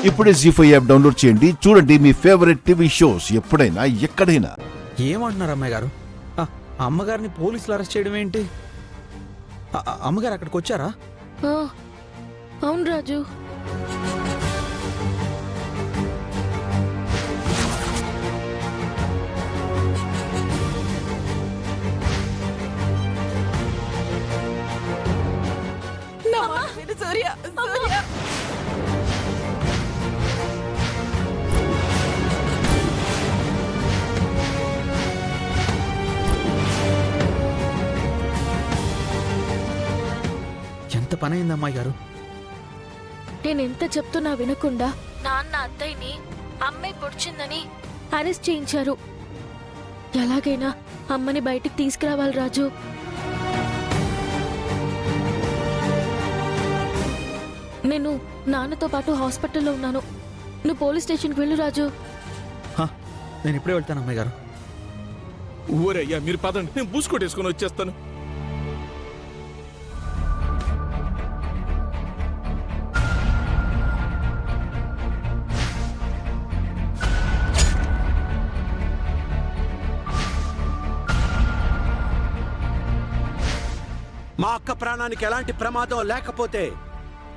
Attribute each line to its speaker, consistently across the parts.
Speaker 1: ఇప్పుడే జీ5 app download చేయండి. చూడండి మీ ఫేవరెట్ టీవీ షోస్ ఎప్పుడైనా ఎక్కడైనా.
Speaker 2: ఏమంటున్నారు అమ్మాయి గారు? అమ్మగారిని పోలీసులు అరెస్ట్ చేయడం ఏంటి? అమ్మగారు అక్కడికి వచ్చారా?
Speaker 3: అవును రాజు.
Speaker 4: సూర్య సూర్య
Speaker 2: ఎంత పని అయింది అమ్మాయి గారు?
Speaker 3: నేనెంత చెప్తున్నా వినకుండా నాన్న అత్తయ్యని అమ్మాయి పొడిచిందని అరెస్ట్ చేయించారు. ఎలాగైనా అమ్మని బయటికి తీసుకురావాలి రాజు. నేను నాన్నతో పాటు హాస్పిటల్లో ఉన్నాను. నువ్వు పోలీస్ స్టేషన్కి వెళ్ళు రాజు.
Speaker 2: నేను ఇప్పుడే వెళ్తాను అమ్మాయి గారు.
Speaker 5: ఊరయ్యా మీరు పదండి, నేను బూసుకొట్టేసుకొని వచ్చేస్తాను.
Speaker 6: మా అక్క ప్రాణానికి ఎలాంటి ప్రమాదం లేకపోతే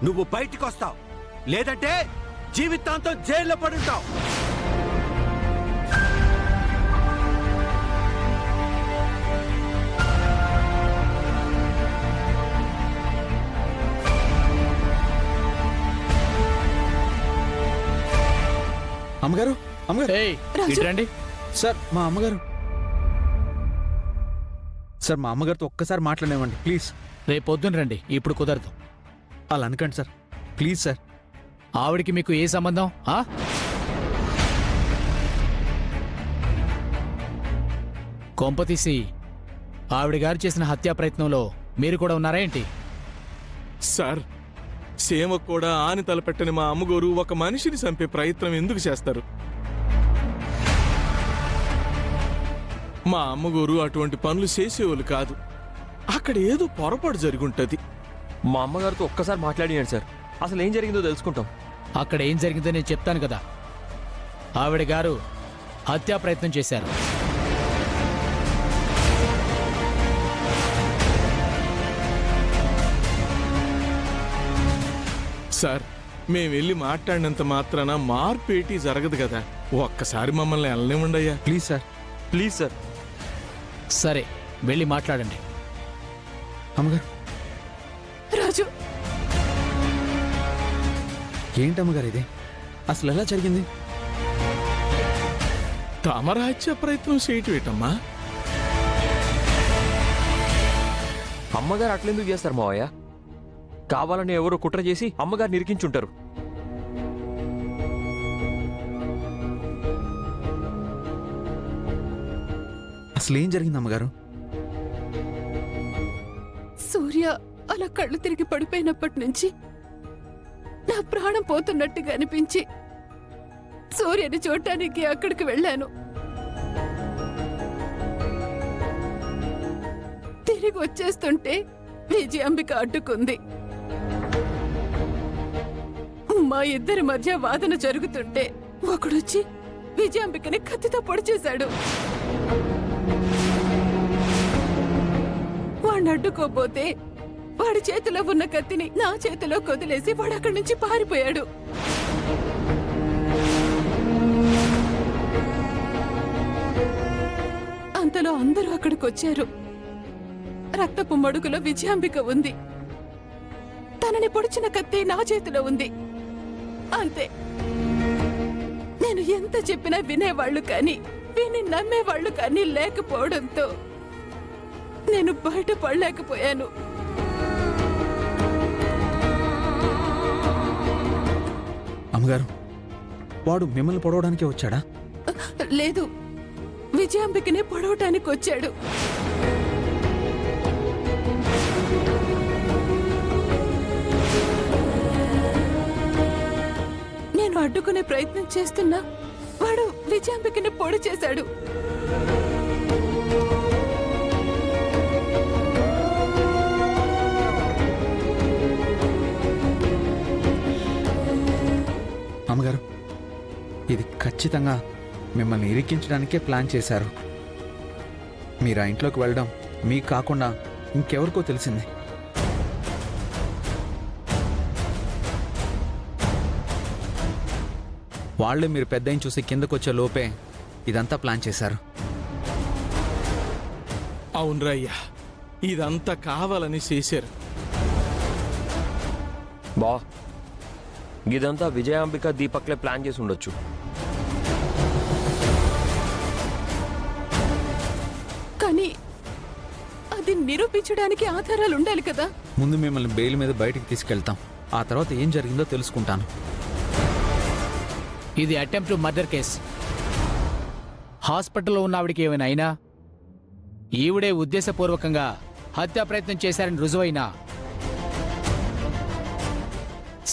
Speaker 6: నువ్వు బయటికి వస్తావు, లేదంటే జీవితాంతం జైల్లో పడుంటావు.
Speaker 2: అమ్మగారు, అమ్మగారు
Speaker 4: రండి
Speaker 2: సార్. మా అమ్మగారు సార్, మా అమ్మగారితో ఒక్కసారి మాట్లాడనివ్వండి ప్లీజ్.
Speaker 4: రేపు పొద్దున రండి, ఇప్పుడు కుదరదు.
Speaker 2: అలా అనకండి సార్, ప్లీజ్ సార్.
Speaker 4: ఆవిడికి మీకు ఏ సంబంధం? కొంపతీసి ఆవిడ గారు చేసిన హత్యా ప్రయత్నంలో మీరు కూడా ఉన్నారా ఏంటి?
Speaker 5: సార్, సేమకు కూడా ఆని తలపెట్టని మా అమ్మగోరు ఒక మనిషిని చంపే ప్రయత్నం ఎందుకు చేస్తారు? మా అమ్మగోరు అటువంటి పనులు చేసేవాళ్ళు కాదు. అక్కడ ఏదో పొరపాటు జరుగుంటది.
Speaker 7: మా అమ్మగారితో ఒక్కసారి మాట్లాడినాడు సార్, అసలు ఏం జరిగిందో తెలుసుకుంటాం.
Speaker 4: అక్కడ ఏం జరిగిందో నేను చెప్తాను కదా. ఆవిడ గారు హత్యా ప్రయత్నం చేశారు.
Speaker 5: సార్, మేము వెళ్ళి మాట్లాడినంత మాత్రాన మార్పేటీ జరగదు కదా. ఒక్కసారి మమ్మల్ని వెళ్ళనివ్వండయ్యా.
Speaker 2: Please sir,
Speaker 7: please sir.
Speaker 4: సరే, వెళ్ళి మాట్లాడండి.
Speaker 2: అమ్మగారు.
Speaker 4: రాజు,
Speaker 2: ఏంటి అమ్మగారు ఇది? అసలు ఎలా జరిగింది?
Speaker 5: తమర హత్య ప్రయత్నం చేయటం ఏంటమ్మా?
Speaker 7: అమ్మగారు అట్లెందుకు చేస్తారు మావయ్య? కావాలని ఎవరో కుట్ర చేసి అమ్మగారు నిరికించుంటారు.
Speaker 2: అసలు ఏం జరిగింది అమ్మగారు?
Speaker 8: సూర్య అలా కళ్ళు తిరిగి పడిపోయినప్పటి నుంచి నా ప్రాణం పోతున్నట్టుగా అనిపించి సూర్యని చూడటానికి అక్కడికి వెళ్ళాను. తిరిగి వచ్చేస్తుంటే విజయాంబిక అడ్డుకుంది. మా ఇద్దరి మధ్య వాదన జరుగుతుంటే ఒకడొచ్చి విజయాంబికని కత్తితో పొడిచేశాడు. వాడిని అడ్డుకోపోతే వాడి చేతిలో ఉన్న కత్తిని నా చేతిలో కొదిలేసి వాడు అక్కడి నుంచి పారిపోయాడు. అంతలో అందరూ అక్కడికి వచ్చారు. రక్తపు మడుగులో విజయాంబిక ఉంది. తనని పొడిచిన కత్తి నా చేతిలో ఉంది. అంతే. నేను ఎంత చెప్పినా వినేవాళ్లు కానీ విని నమ్మేవాళ్లు కానీ లేకపోవడంతో నేను బయట పడలేకపోయాను.
Speaker 2: అమ్మగారు, వాడు మిమ్మల్ని పొడవడానికే వచ్చాడా?
Speaker 8: లేదు, విజయాంబికనే పొడవటానికి వచ్చాడు. నేను అడ్డుకునే ప్రయత్నం చేస్తున్నా వాడు విజయాంబికని పొడి చేశాడు.
Speaker 2: అమ్మగారు, ఇది ఖచ్చితంగా మిమ్మల్ని ఇరికించడానికే ప్లాన్ చేశారు. మీరు ఆ ఇంట్లోకి వెళ్ళడం మీకు కాకుండా ఇంకెవరికో తెలిసింది. వాళ్ళే మీరు పెద్దయిన చూసి కిందకొచ్చే లోపే ఇదంతా ప్లాన్ చేశారు.
Speaker 5: అవునరా అయ్యా, ఇదంతా కావాలని చేశారు.
Speaker 7: బా ఇదంతా విజయాంబిక దీపక్లే ప్లాన్ చేసి ఉండొచ్చు.
Speaker 8: కానీ అది నిరూపించడానికి ఆధారాలు ఉండాలి కదా.
Speaker 2: ముందు మిమ్మల్ని బెయిల్ మీద బయటికి తీసుకెళ్తాం. ఆ తర్వాత ఏం జరిగిందో తెలుసుకుంటాను.
Speaker 4: ఇది అటెంప్ట్ మర్డర్ కేస్. హాస్పిటల్లో ఉన్న ఆవిడికి ఏమైనా అయినా ఈవిడే ఉద్దేశపూర్వకంగా హత్యా ప్రయత్నం చేశారని రుజువైనా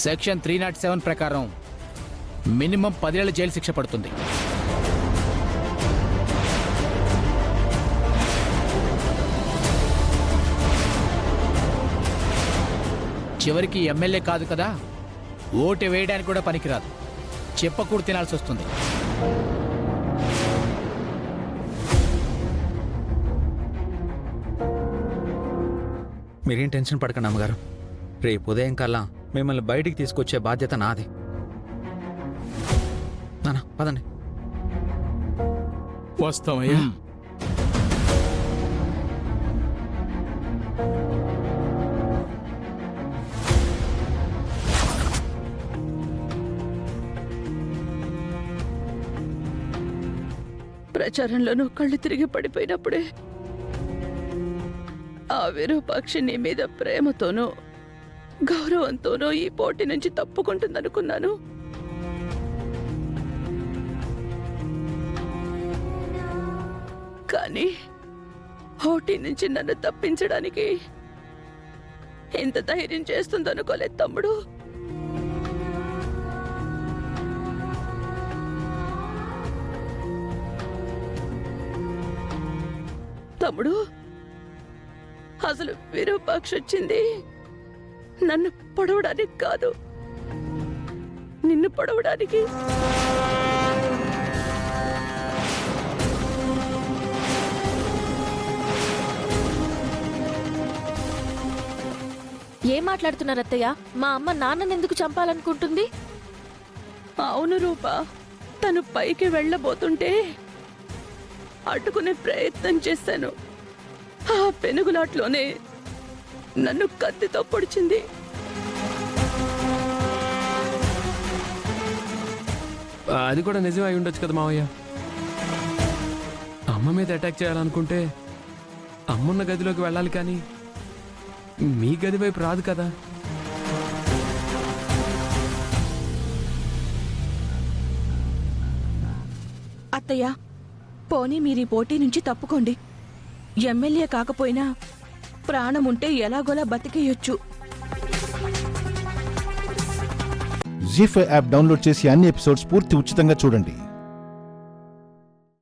Speaker 4: సెక్షన్ 307 ప్రకారం మినిమం 10 ఏళ్ల జైలు శిక్ష పడుతుంది. చివరికి ఎమ్మెల్యే కాదు కదా, ఓటు వేయడానికి కూడా పనికిరాదు. చెప్పకూడు తినాల్సి వస్తుంది.
Speaker 2: మీరేం టెన్షన్ పడకండి అమ్మగారు. రేపు ఉదయం కల్లా మిమ్మల్ని బయటికి తీసుకొచ్చే బాధ్యత నాది. నాన్న పదండి.
Speaker 5: వస్తామయ్యా.
Speaker 8: ప్రచారంలోనూ కళ్ళు తిరిగి పడిపోయినప్పుడే ఆ విరూపాక్షి నీ మీద ప్రేమతోనూ గౌరవంతోనూ ఈ పోటీ నుంచి తప్పుకుంటుందనుకున్నాను. కానీ పోటీ నుంచి నన్ను తప్పించడానికి ఎంత ధైర్యం చేస్తుందనుకోలేదు తమ్ముడు. తమ్ముడు, అసలు విరూపాక్ష వచ్చింది నన్ను పొడవడానికి కాదు, నిన్ను పొడవడానికి.
Speaker 3: ఏం మాట్లాడుతున్నారు అత్తయ్య? మా అమ్మ నాన్నని ఎందుకు చంపాలనుకుంటుంది?
Speaker 8: అవును రూపా, తను పైకి వెళ్ళబోతుంటే అడ్డుకునే ప్రయత్నం చేశాను. ఆ పెనుగులాట్లోనే నన్ను కత్తితో పొడిచింది.
Speaker 9: అది కూడా నిజమే అయి ఉండొచ్చు కదా మావయ్య. అమ్మ మీద అటాక్ చేయాలనుకుంటే అమ్మున్న గదిలోకి వెళ్ళాలి, కానీ మీ గది వైపు రాదు కదా.
Speaker 8: అత్తయ్య, పోనీ మీరు ఈ పోటీ నుంచి తప్పుకోండి. ఎమ్మెల్యే కాకపోయినా ప్రాణం ఉంటే ఎలాగోలా బతికేయొచ్చు.
Speaker 1: జీ5 యాప్ డౌన్లోడ్ చేసి అన్ని ఎపిసోడ్స్ పూర్తి ఉచితంగా చూడండి.